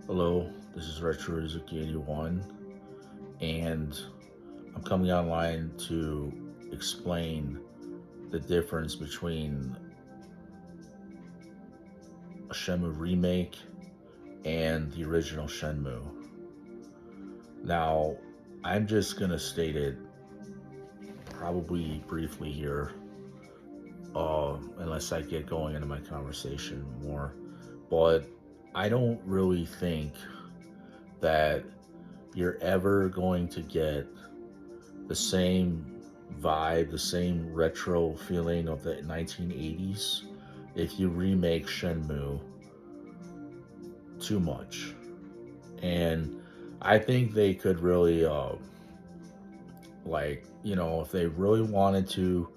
Hello, this is Retro81, and I'm coming online to explain the difference between a Shenmue remake and the original Shenmue. Now, I'm just going to state it probably briefly here, unless I get going into my conversation more. But I don't really think that you're ever going to get the same vibe, the same retro feeling of the 1980s if you remake Shenmue too much. And I think they could really, if they really wanted to,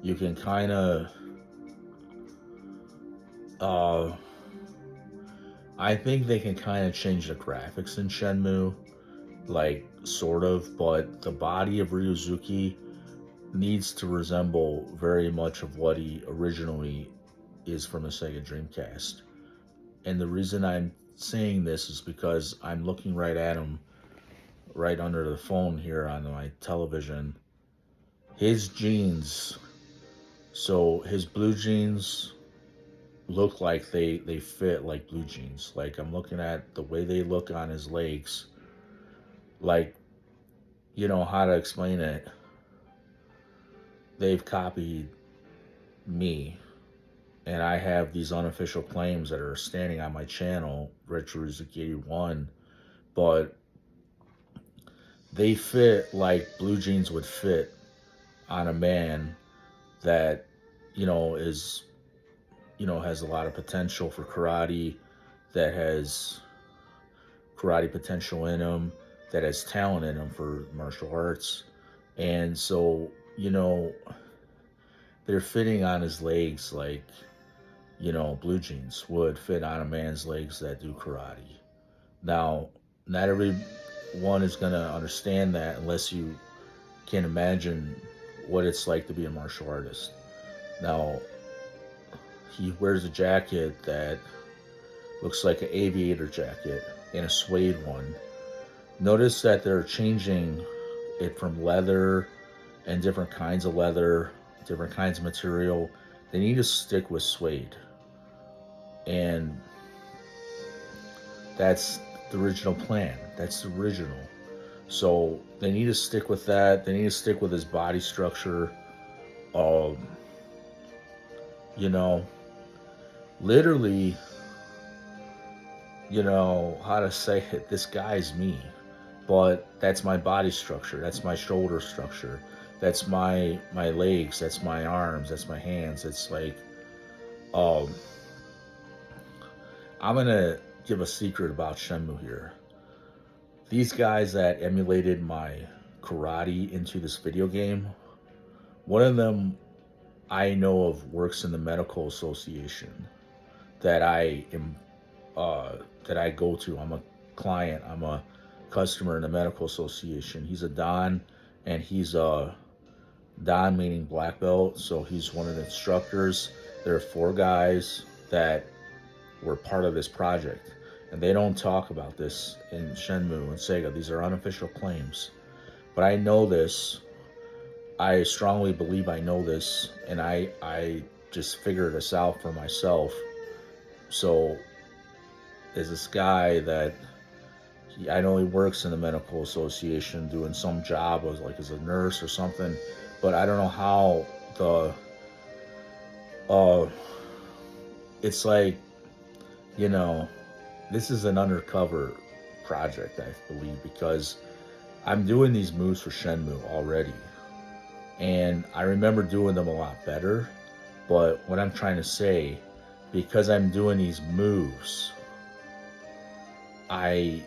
you can kind of, uh, I think they can kind of change the graphics in Shenmue, like, sort of, but the body of Ryuzuki needs to resemble very much of what he originally is from the Sega Dreamcast. And the reason I'm saying this is because I'm looking right at him, right under the phone here on my television. His jeans, so his blue jeans look like they fit like blue jeans. Like, I'm looking at the way they look on his legs. Like, how to explain it. They've copied me, and I have these unofficial claims that are standing on my channel, Retro81, but they fit like blue jeans would fit on a man that, is, has a lot of potential for karate, that has karate potential in him, that has talent in him for martial arts. And so, they're fitting on his legs like, blue jeans would fit on a man's legs that do karate. Now, not everyone is going to understand that unless you can imagine what it's like to be a martial artist. Now, he wears a jacket that looks like an aviator jacket and a suede one. Notice that they're changing it from leather and different kinds of leather, different kinds of material. They need to stick with suede. And that's the original plan. That's the original. So they need to stick with that. They need to stick with his body structure. Um, you know, literally, how to say it, this guy's me. But that's my body structure. That's my shoulder structure. That's my legs. That's my arms. That's my hands. It's like, um, I'm gonna give a secret about Shenmue here. These guys that emulated my karate into this video game, one of them I know of works in the medical association that I am that I go to. I'm a client. I'm a customer in the medical association. He's a Don, and he's a Don meaning black belt. So he's one of the instructors. There are four guys that were part of this project, and they don't talk about this in Shenmue and Sega. These are unofficial claims, but I know this. I strongly believe I know this, and I just figured this out for myself. So there's this guy that I know he works in the medical association doing some job as a nurse or something, but I don't know how the uh it's like, you know this is an undercover project, I believe, because I'm doing these moves for Shenmue already, and I remember doing them a lot better. But what I'm trying to say, because I'm doing these moves, I,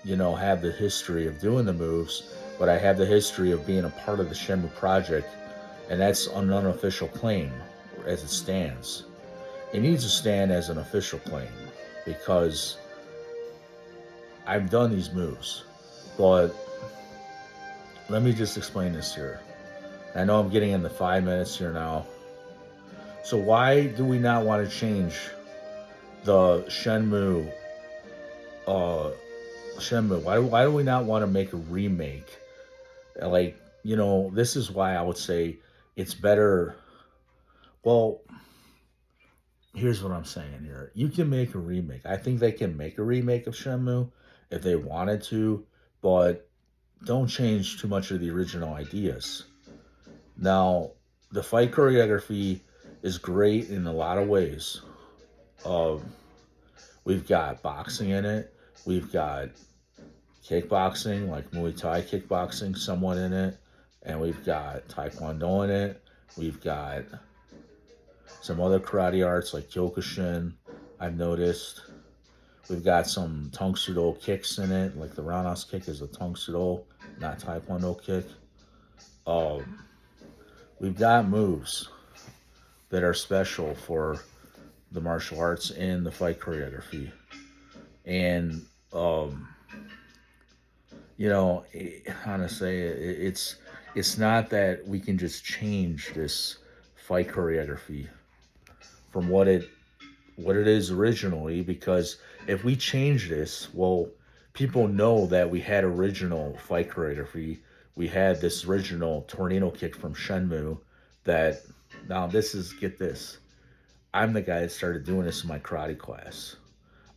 have the history of doing the moves, but I have the history of being a part of the Shenmue project, and that's an unofficial claim as it stands. It needs to stand as an official claim because I've done these moves. But let me just explain this here. I know I'm getting into 5 minutes here now. So why do we not want to change the Shenmue uh Shenmue. Why do we not want to make a remake? Like, this is why I would say it's better. Well, here's what I'm saying here. You can make a remake. I think they can make a remake of Shenmue if they wanted to, but don't change too much of the original ideas. Now, the fight choreography is great in a lot of ways. Um, we've got boxing in it. We've got kickboxing, like Muay Thai kickboxing, somewhat in it. And we've got Taekwondo in it. We've got some other karate arts like Kyokushin, I've noticed. We've got some Tang Sudo kicks in it, like the roundhouse kick is a Tang Sudo, not Taekwondo kick. Um, we've got moves that are special for the martial arts and the fight choreography. And, how to say it, it's not that we can just change this fight choreography from what it is originally, because if we change this, well, people know that we had original fight choreography. We had this original tornado kick from Shenmue that now this is, get this. I'm the guy that started doing this in my karate class.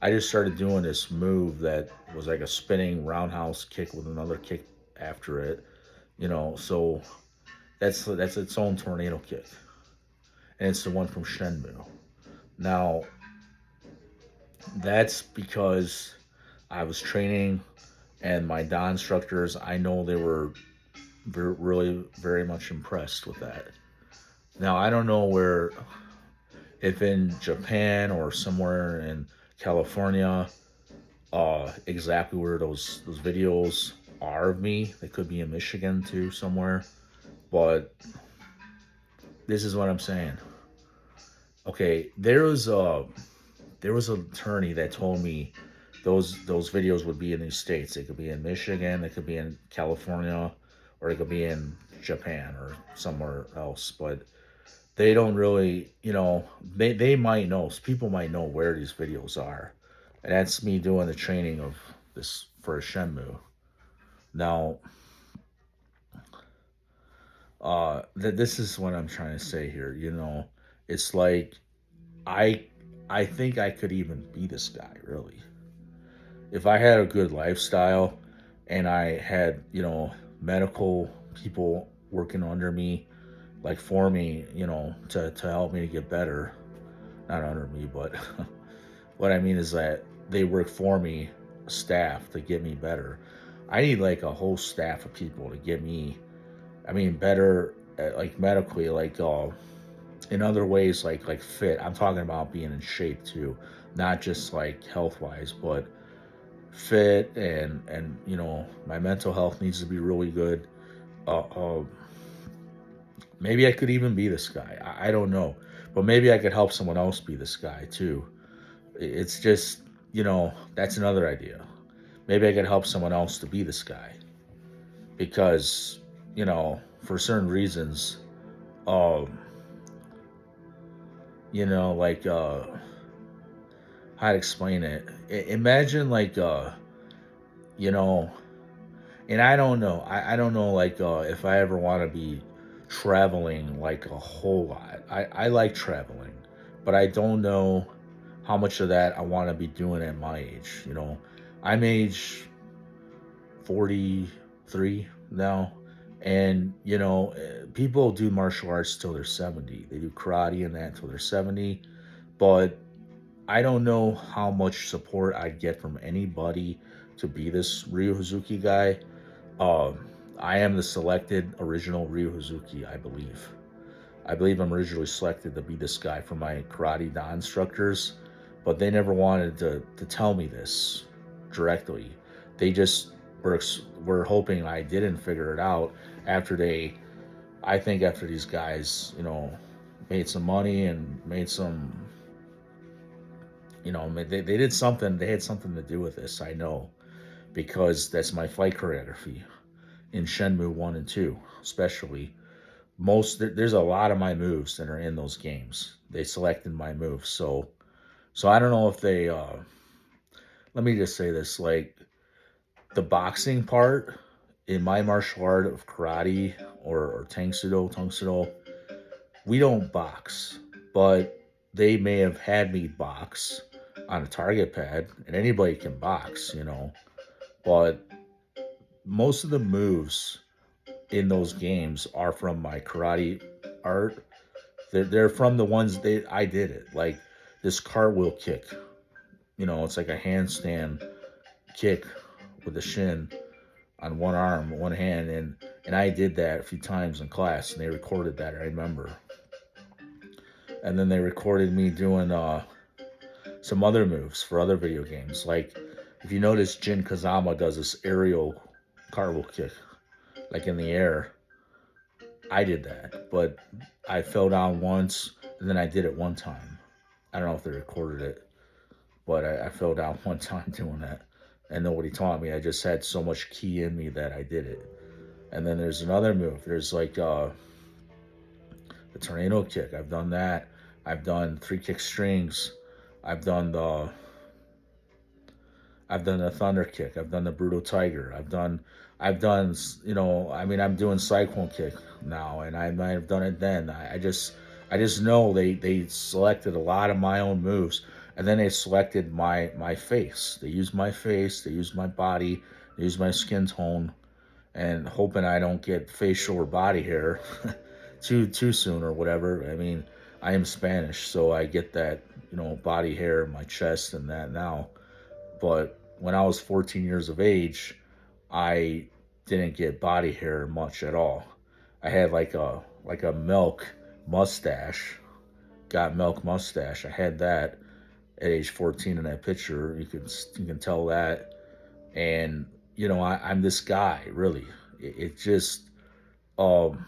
I just started doing this move that was like a spinning roundhouse kick with another kick after it, so that's its own tornado kick. And it's the one from Shenmue. Now, that's because I was training, and my Da instructors, I know they were really very much impressed with that. Now, I don't know if in Japan or somewhere in California, exactly where those videos are of me. They could be in Michigan too, somewhere. But this is what I'm saying. Okay, there was an attorney that told me those videos would be in these states. They could be in Michigan, they could be in California, or they could be in Japan or somewhere else. But they don't really, they might know. People might know where these videos are, and that's me doing the training of this for Shenmue. Now, this is what I'm trying to say here. It's like I I think I could even be this guy, really. If I had a good lifestyle and I had, medical people working under me, like for me, to help me to get better. Not under me, but what I mean is that they work for me, staff, to get me better. I need like a whole staff of people to get me, better, like medically, like in other ways, like fit. I'm talking about being in shape too, not just like health wise, but fit, and my mental health needs to be really good. Uh, uh, maybe I could even be this guy. I don't know, but maybe I could help someone else be this guy too. It's just, that's another idea. Maybe I could help someone else to be this guy because, for certain reasons, um, like how to explain it. Imagine like you know, and I don't know. I don't know like if I ever want to be traveling like a whole lot. I like traveling, but I don't know how much of that I want to be doing at my age. I'm age 43 now, and people do martial arts till they're 70. They do karate and that till they're 70, but I don't know how much support I'd get from anybody to be this Ryu Hazuki guy. Um, I am the selected original Ryu Hazuki, I believe. I believe I'm originally selected to be this guy for my karate da instructors, but they never wanted to tell me this directly. They just were hoping I didn't figure it out after I think after these guys, made some money and made some, they did something, they had something to do with this, I know, because that's my fight choreography in Shenmue 1 and 2, especially. There's a lot of my moves that are in those games. They selected my moves. So I don't know if they let me just say this, like, the boxing part in my martial art of karate or tang sudo, we don't box, but they may have had me box on a target pad, and anybody can box, but most of the moves in those games are from my karate art. They're from the ones I did it. Like this cartwheel kick, it's like a handstand kick with a shin on one arm, one hand, and I did that a few times in class, and they recorded that. I remember, and then they recorded me doing some other moves for other video games. Like if you notice, Jin Kazama does this aerial cartwheel kick, like in the air. I did that, but I fell down once, and then I did it one time. I don't know if they recorded it, but I fell down one time doing that, and nobody taught me. I just had so much ki in me that I did it. And then there's another move. There's like the tornado kick. I've done that. I've done three kick strings. I've done the I've done the thunder kick. I've done the brutal tiger. I've done I mean I'm doing cyclone kick now, and I might have done it then. I just know they selected a lot of my own moves, and then they selected my face. They used my face. They used my body. They used my skin tone, and hoping I don't get facial or body hair too soon or whatever. I mean, I am Spanish, so I get that body hair in my chest and that now. But when I was 14 years of age, I didn't get body hair much at all. I had like a milk mustache, got milk mustache. I had that at age 14 in that picture. You can tell that, and I'm this guy really. It just um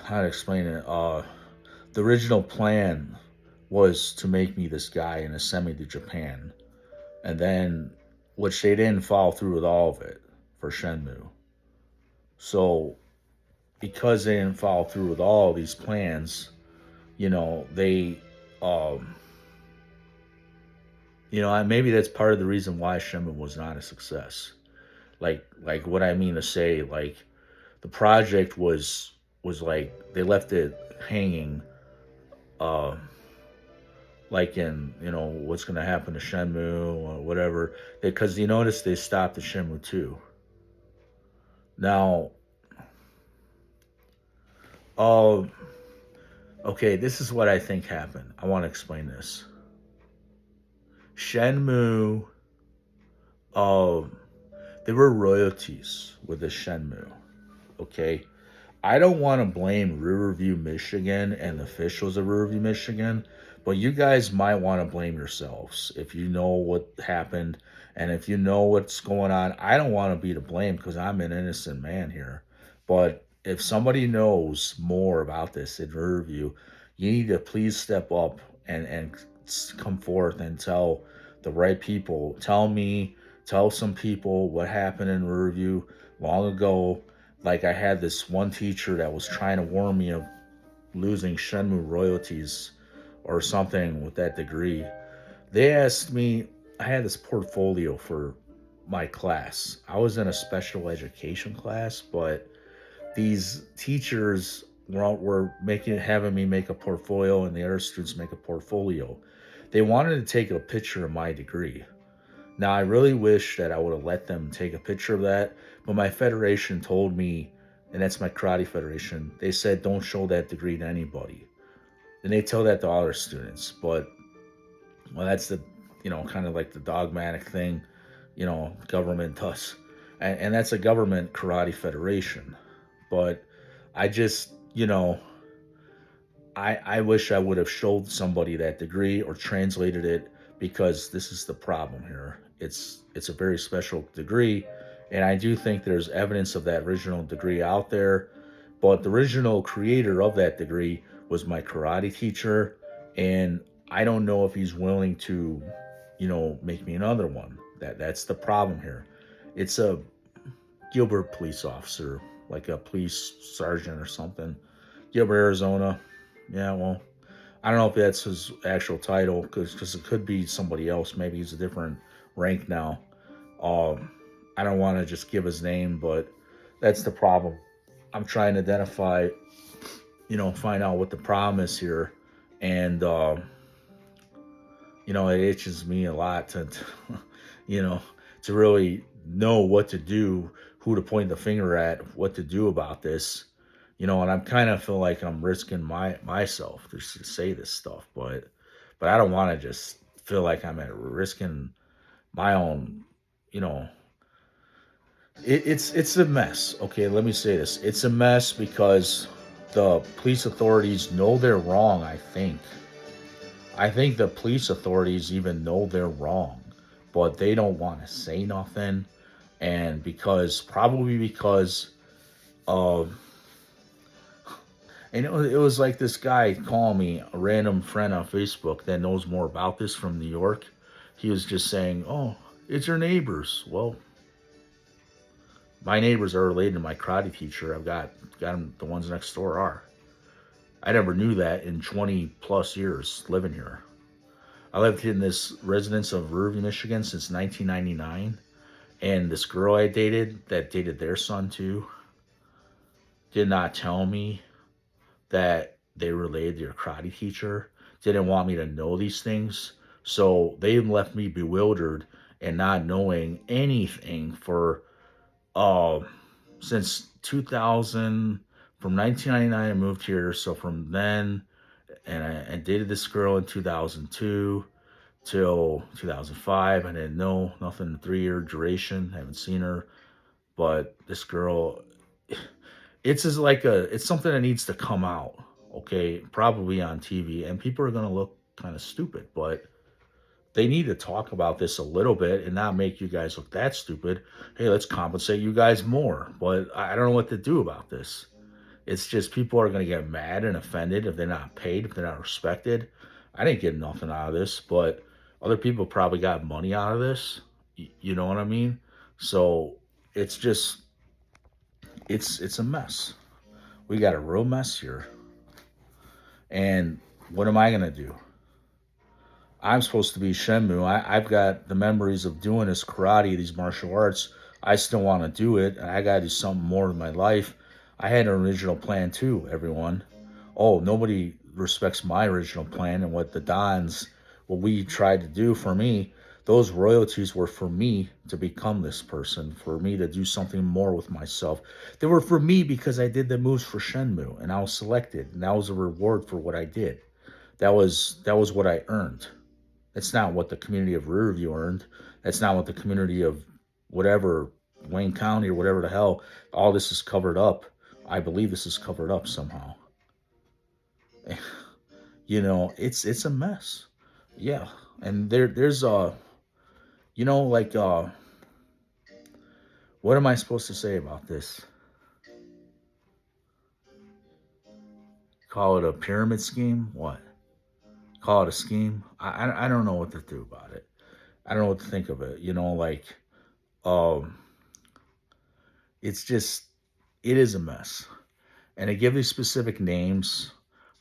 how to explain it. The original plan was to make me this guy and to send me to Japan, and then which they didn't follow through with all of it for Shenmue. So because they didn't follow through with all these plans, they um maybe that's part of the reason why Shenmue was not a success. Like what I mean to say, like the project was like they left it hanging, uh like in what's going to happen to Shenmue or whatever, because you notice they stopped the Shenmue 2. Now, uh okay, this is what I think happened. I want to explain this. Shenmue, um there were royalties with the Shenmue. Okay, I don't want to blame Riverview, Michigan and the officials of Riverview, Michigan, but you guys might want to blame yourselves if you know what happened and if you know what's going on. I don't want to be to blame because I'm an innocent man here. But if somebody knows more about this in Riverview, you need to please step up and come forth and tell the right people. Tell me, tell some people what happened in Riverview long ago. Like I had this one teacher that was trying to warn me of losing Shenmue royalties or something with that degree. They asked me, I had this portfolio for my class. I was in a special education class, but these teachers were having me make a portfolio and the other students make a portfolio. They wanted to take a picture of my degree. Now, I really wish that I would have let them take a picture of that, but my federation told me, and that's my karate federation, they said don't show that degree to anybody. And they tell that to all their students, but, well, that's the, kind of like the dogmatic thing, government does. And that's a government karate federation. But I just, I wish I would have showed somebody that degree or translated it, because this is the problem here. It's a very special degree, and I do think there's evidence of that original degree out there, but the original creator of that degree was my karate teacher, and I don't know if he's willing to, make me another one. That's the problem here. It's a Gilbert police officer, like a police sergeant or something. Gilbert, Arizona. Yeah, well, I don't know if that's his actual title because it could be somebody else. Maybe he's a different rank now. Um, I don't want to just give his name, but that's the problem. I'm trying to identify, find out what the problem is here, and it itches me a lot you know, to really know what to do, who to point the finger at, what to do about this. And I'm kind of feel like I'm risking myself just to say this stuff, but I don't want to just feel like I'm at risking my own, you know, it's a mess. Okay, let me say this. It's a mess because the police authorities know they're wrong, I think the police authorities even know they're wrong, but they don't want to say nothing. And probably because of, and it was like this guy calling me, a random friend on Facebook that knows more about this from New York. He was just saying, "Oh, it's your neighbors." Well, my neighbors are related to my karate teacher. Got them, the ones next door are. I never knew that in 20 plus years living here. I lived in this residence of Riverview, Michigan since 1999. And this girl I dated, that dated their son too, did not tell me that they related to your karate teacher, didn't want me to know these things. So they left me bewildered and not knowing anything for uh since 2000. From 1999 I moved here, so from then, and I dated this girl in 2002 till 2005. I didn't know nothing. 3 year duration. I haven't seen her, but this girl, it's something that needs to come out. Okay, probably on TV, and people are gonna look kind of stupid, but they need to talk about this a little bit and not make you guys look that stupid. Hey, let's compensate you guys more. But I don't know what to do about this. It's just people are going to get mad and offended if they're not paid, if they're not respected. I didn't get nothing out of this, but other people probably got money out of this. You know what I mean? So it's just it's a mess. We got a real mess here. And what am I gonna do? I'm supposed to be Shenmue. I've got the memories of doing this karate, these martial arts. I still want to do it, and I got to do something more in my life. I had an original plan too, everyone. Oh, nobody respects my original plan and what we tried to do for me. Those royalties were for me to become this person, for me to do something more with myself. They were for me because I did the moves for Shenmue, and I was selected, and that was a reward for what I did. That was what I earned. That's not what the community of Riverview earned. That's not what the community of whatever, Wayne County or whatever the hell, all this is covered up. I believe this is covered up somehow. It's a mess. Yeah. And there's like what am I supposed to say about this? Call it a pyramid scheme? What? Call it a scheme? I don't know what to do about it. I don't know what to think of it. Um it's just, it is a mess. And they give these specific names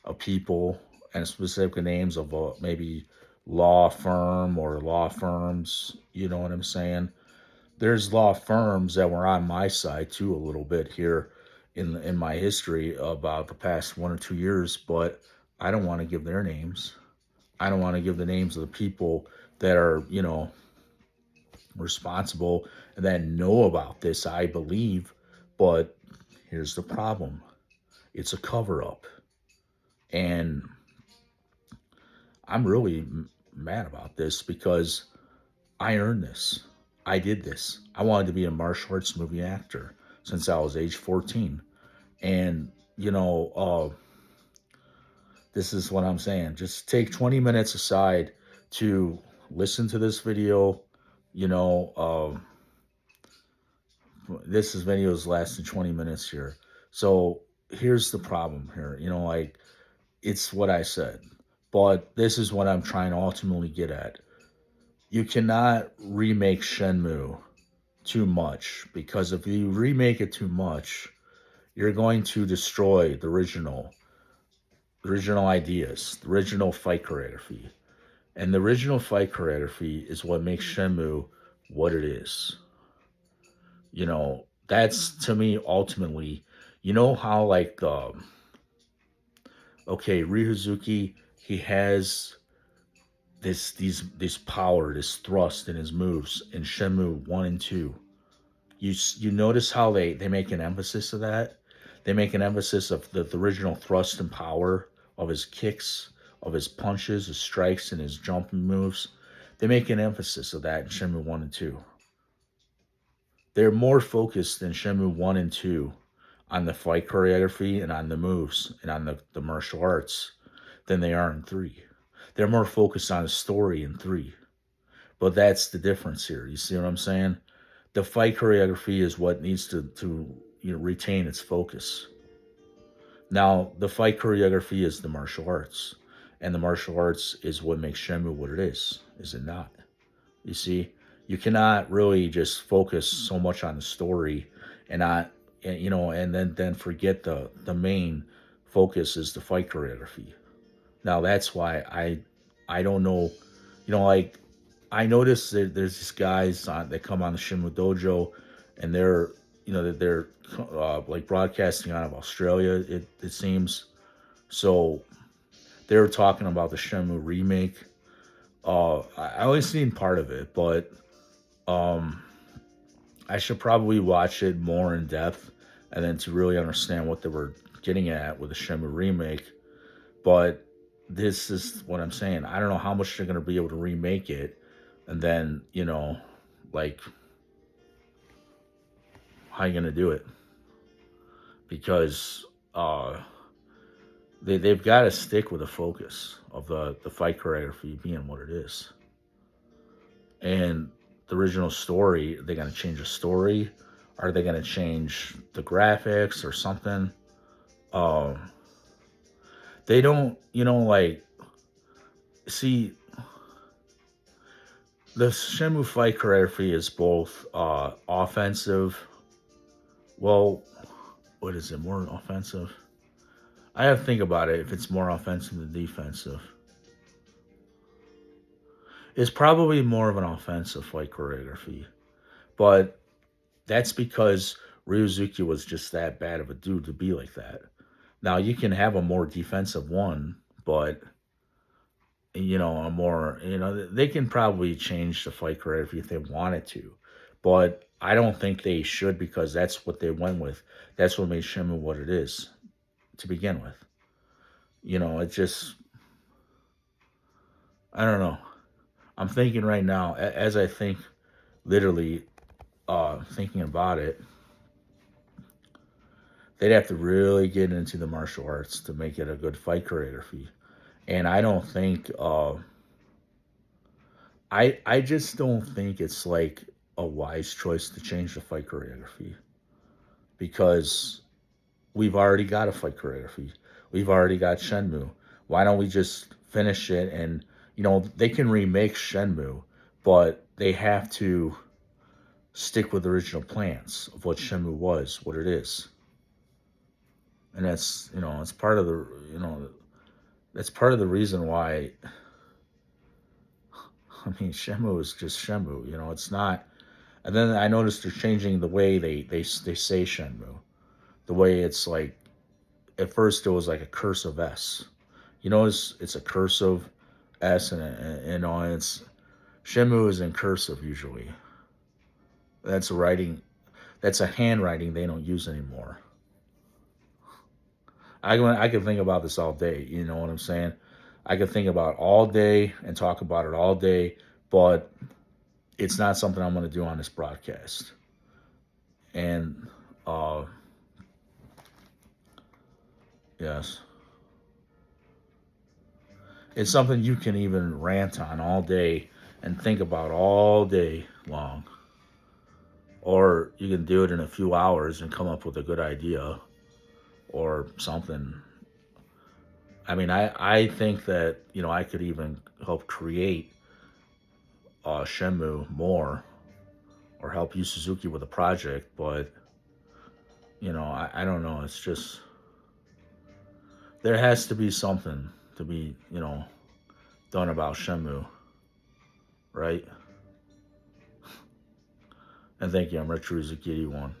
of people and specific names of maybe law firm or law firms. You know what I'm saying? There's law firms that were on my side too a little bit here in my history about the past 1 or 2 years, but I don't want to give their names. I don't want to give the names of the people that are responsible and that know about this, I believe. But here's the problem: it's a cover up. And I'm really mad about this because I earned this. I did this. I wanted to be a martial arts movie actor since I was age 14. And, this is what I'm saying. Just take 20 minutes aside to listen to this video. You know, this is videos lasting 20 minutes here. So here's the problem here. Like, it's what I said. But this is what I'm trying to ultimately get at. You cannot remake Shenmue too much, because if you remake it too much, you're going to destroy the original. original ideas, the original fight choreography. And the original fight choreography is what makes Shenmue what it is. That's to me ultimately, how like okay, Ryuzuki, he has this power, this thrust in his moves in Shenmue 1 and 2. You notice how they make an emphasis of that? They make an emphasis of the original thrust and power of his kicks, of his punches, his strikes, and his jumping moves. They make an emphasis of that in Shenmue 1 and 2. They're more focused in Shenmue 1 and 2 on the fight choreography and on the moves and on the martial arts than they are in 3. They're more focused on the story in 3. But that's the difference here. You see what I'm saying? The fight choreography is what needs to retain its focus. Now, the fight choreography is the martial arts. And the martial arts is what makes Shenmue what it is it not? You see? You cannot really just focus so much on the story and not and then forget the main focus is the fight choreography. Now that's why I don't know, like I noticed that there's these guys that come on the Shinmu Dojo, and they're like broadcasting out of Australia. It seems so. They were talking about the Shenmue remake. I only seen part of it, but um, I should probably watch it more in depth, and then to really understand what they were getting at with the Shenmue remake. But this is what I'm saying. I don't know how much they're going to be able to remake it, and then like how you going to do it, because they've got to stick with the focus of the fight choreography being what it is, and the original story. They're going to change the story. Are they going to change the graphics or something? Um, they don't, like, see, the Shenmue fight choreography is both offensive. Well, what is it? More offensive? I have to think about it if it's more offensive than defensive. It's probably more of an offensive fight choreography. But that's because Ryuzuki was just that bad of a dude to be like that. Now, you can have a more defensive one, but a more, they can probably change the fight choreography if they wanted to. But I don't think they should, because that's what they went with. That's what made Shenmue what it is to begin with. It just, I don't know. I'm thinking right now, as I think, literally thinking about it, they'd have to really get into the martial arts to make it a good fight choreography. And I don't think, I just don't think it's like a wise choice to change the fight choreography, because we've already got a fight choreography. We've already got Shenmue. Why don't we just finish it? And they can remake Shenmue, but they have to stick with the original plans of what Shenmue was, what it is. And that's it's part of the that's part of the reason why. I mean, Shenmue is just Shenmue. It's not. And then I noticed they're changing the way they say Shenmue. The way it's like, at first it was like a cursive S. It's a cursive S, and it's Shenmue is in cursive usually. That's a writing. That's a handwriting they don't use anymore. I could think about this all day. You know what I'm saying? I could think about it all day and talk about it all day, but it's not something I'm going to do on this broadcast. And yes, it's something you can even rant on all day and think about all day long. Or you can do it in a few hours and come up with a good idea or something. I mean, I think that, I could even help create Shenmue more, or help Yu Suzuki with a project, but, I don't know. It's just, there has to be something to be, done about Shenmue, right? And thank you, I'm Retro Kitty One.